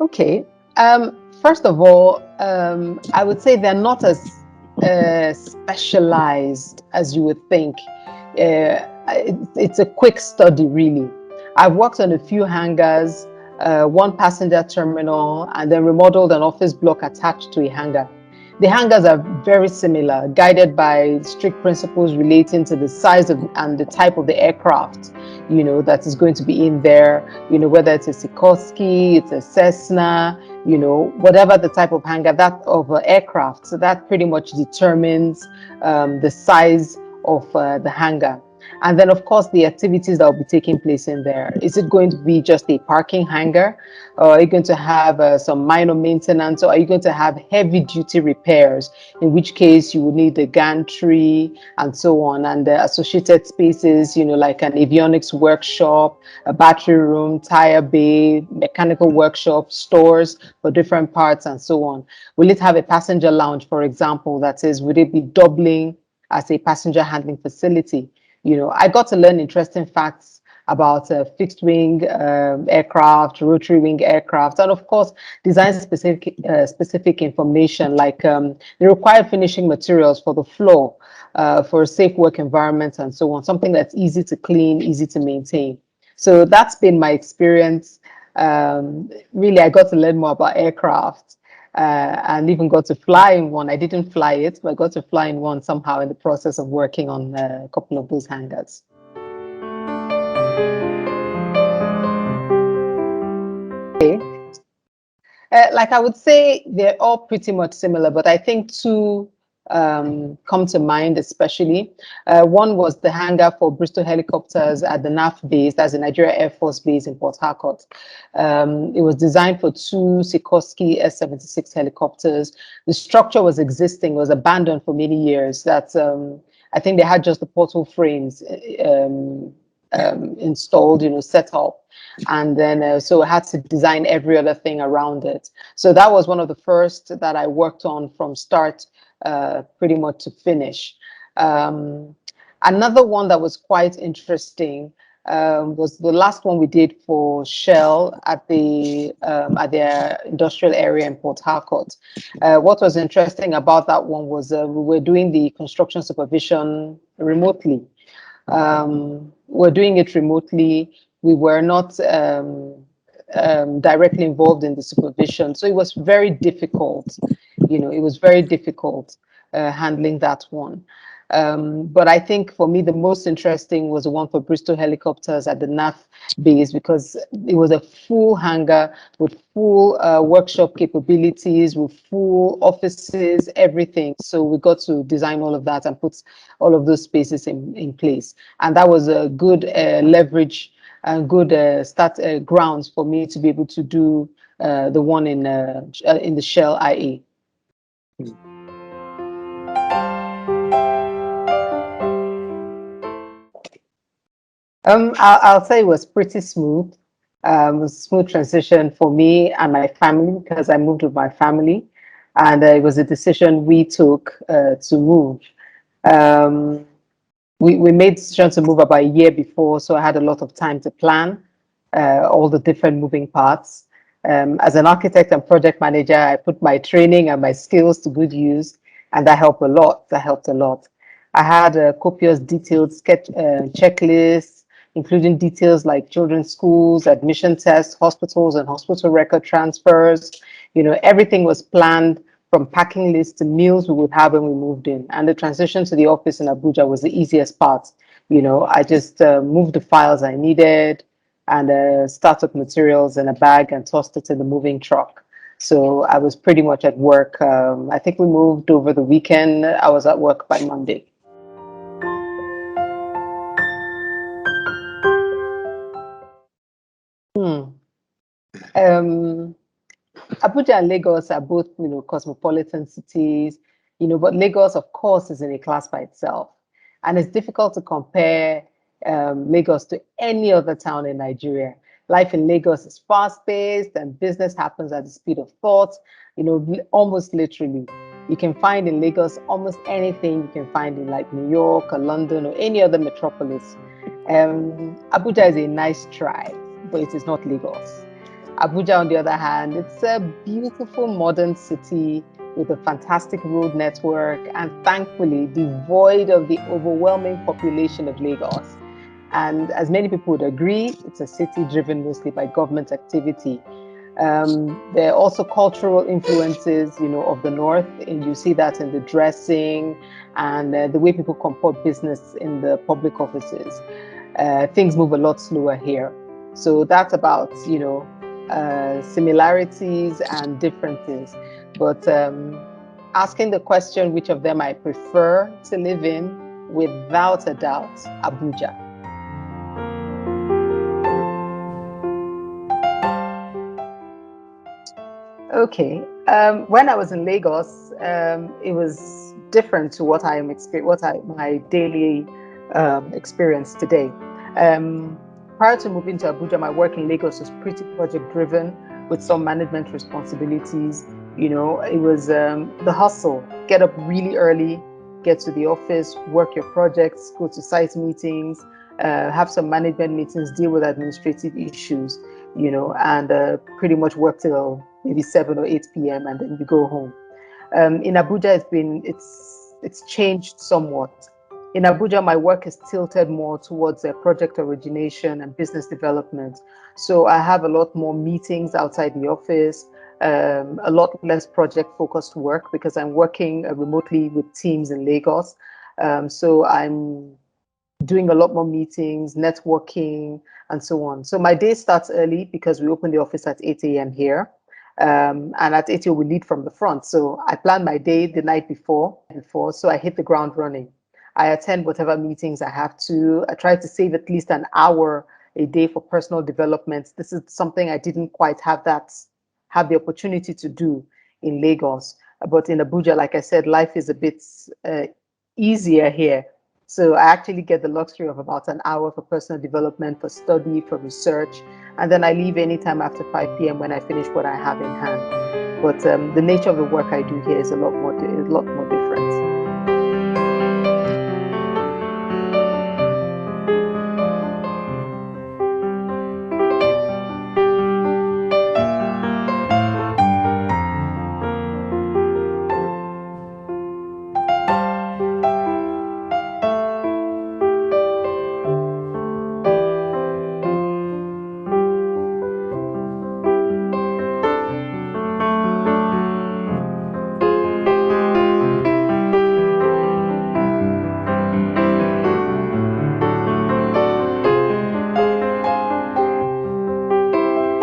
Okay. First of all, I would say they're not as specialized as you would think. It's a quick study, really. I've worked on a few hangars, one passenger terminal, and then remodeled an office block attached to a hangar. The hangars are very similar, guided by strict principles relating to the size of and the type of the aircraft, that is going to be in there, whether it's a Sikorsky, it's a Cessna, whatever the type of hangar that of aircraft. So that pretty much determines the size of the hangar. And then, of course, the activities that will be taking place in there. Is it going to be just a parking hangar? Or are you going to have some minor maintenance? Or are you going to have heavy duty repairs? In which case you would need a gantry and so on, and the associated spaces, like an avionics workshop, a battery room, tire bay, mechanical workshop, stores for different parts and so on. Will it have a passenger lounge, for example? That is, would it be doubling as a passenger handling facility? I got to learn interesting facts about fixed wing aircraft, rotary wing aircraft, and of course, design specific information like the required finishing materials for the floor, for a safe work environment, and so on. Something that's easy to clean, easy to maintain. So that's been my experience. Really, I got to learn more about aircraft. And even got to fly in one. I didn't fly it, but I got to fly in one somehow in the process of working on a couple of those hangars. Okay. Like I would say they're all pretty much similar, but I think two come to mind especially. One was the hangar for Bristol helicopters at the NAF base, that's the Nigeria Air Force Base in Port Harcourt. It was designed for two Sikorsky S-76 helicopters. The structure was existing, was abandoned for many years. I think they had just the portal frames installed, set up. And then so I had to design every other thing around it. So that was one of the first that I worked on from start pretty much to finish. Another one that was quite interesting was the last one we did for Shell at their industrial area in Port Harcourt. What was interesting about that one was we were doing the construction supervision remotely. We're doing it remotely. We were not directly involved in the supervision. So it was very difficult. It was very difficult handling that one. But I think for me, the most interesting was the one for Bristol helicopters at the NAF base, because it was a full hangar with full workshop capabilities, with full offices, everything. So we got to design all of that and put all of those spaces in place. And that was a good leverage and good start grounds for me to be able to do the one in the Shell IA. I'll say it was pretty smooth. It was a smooth transition for me and my family because I moved with my family, and it was a decision we took to move. Um, we made the decision to move about a year before, so I had a lot of time to plan all the different moving parts. As an architect and project manager, I put my training and my skills to good use, and that helped a lot. That helped a lot. I had a copious, detailed sketch checklists, including details like children's schools, admission tests, hospitals, and hospital record transfers. Everything was planned from packing lists to meals we would have when we moved in. And the transition to the office in Abuja was the easiest part. I just moved the files I needed and startup materials in a bag and tossed it in the moving truck. So I was pretty much at work. I think we moved over the weekend. I was at work by Monday. Abuja and Lagos are both, cosmopolitan cities, but Lagos, of course, is in a class by itself. And it's difficult to compare Lagos to any other town in Nigeria. Life in Lagos is fast-paced and business happens at the speed of thought, almost literally. You can find in Lagos almost anything you can find in like New York or London or any other metropolis. Abuja is a nice try, but it is not Lagos. Abuja, on the other hand, it's a beautiful modern city with a fantastic road network and thankfully devoid of the overwhelming population of Lagos. And as many people would agree, it's a city driven mostly by government activity. There are also cultural influences, of the north, and you see that in the dressing and the way people comport business in the public offices. Things move a lot slower here. So that's about, similarities and differences. But asking the question which of them I prefer to live in, without a doubt, Abuja. Okay. When I was in Lagos, it was different to what my daily experience today. Prior to moving to Abuja, my work in Lagos was pretty project driven with some management responsibilities. It was the hustle. Get up really early, get to the office, work your projects, go to site meetings, have some management meetings, deal with administrative issues, and pretty much work till maybe 7 or 8 p.m. and then you go home. In Abuja, it's changed somewhat. In Abuja, my work is tilted more towards project origination and business development. So I have a lot more meetings outside the office, a lot less project-focused work because I'm working remotely with teams in Lagos. So I'm doing a lot more meetings, networking, and so on. So my day starts early because we open the office at 8 a.m. here. And at 8 a.m. we lead from the front. So I plan my day the night before, so I hit the ground running. I attend whatever meetings I have to. I try to save at least an hour a day for personal development. This is something I didn't quite have the opportunity to do in Lagos. But in Abuja, like I said, life is a bit easier here. So I actually get the luxury of about an hour for personal development, for study, for research, and then I leave anytime after 5 p.m. when I finish what I have in hand. But the nature of the work I do here is a lot more different.